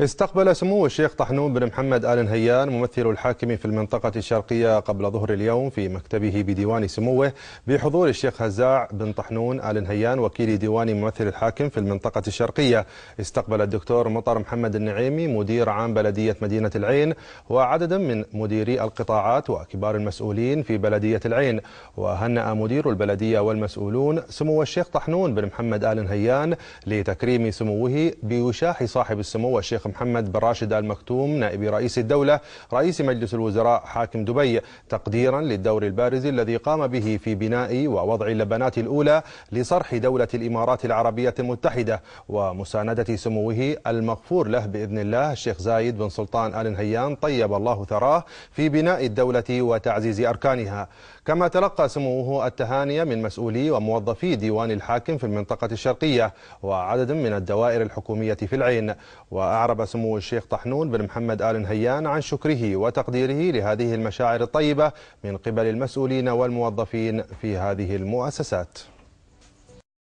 استقبل سمو الشيخ طحنون بن محمد آل نهيان ممثل الحاكم في المنطقة الشرقية قبل ظهر اليوم في مكتبه بديوان سموه بحضور الشيخ هزاع بن طحنون آل نهيان وكيل ديوان ممثل الحاكم في المنطقة الشرقية. استقبل الدكتور مطر محمد النعيمي مدير عام بلدية مدينة العين وعددا من مديري القطاعات وكبار المسؤولين في بلدية العين. وهنأ مدير البلدية والمسؤولون سمو الشيخ طحنون بن محمد آل نهيان لتكريم سموه بوشاح صاحب السمو الشيخ محمد بن راشد آل مكتوم نائب رئيس الدولة رئيس مجلس الوزراء حاكم دبي، تقديرا للدور البارز الذي قام به في بناء ووضع اللبنات الأولى لصرح دولة الإمارات العربية المتحدة، ومساندة سموه المغفور له بإذن الله الشيخ زايد بن سلطان آل نهيان طيب الله ثراه في بناء الدولة وتعزيز أركانها. كما تلقى سموه التهاني من مسؤولي وموظفي ديوان الحاكم في المنطقة الشرقية وعدد من الدوائر الحكومية في العين. وأعرب سمو الشيخ طحنون بن محمد آل نهيان عن شكره وتقديره لهذه المشاعر الطيبة من قبل المسؤولين والموظفين في هذه المؤسسات.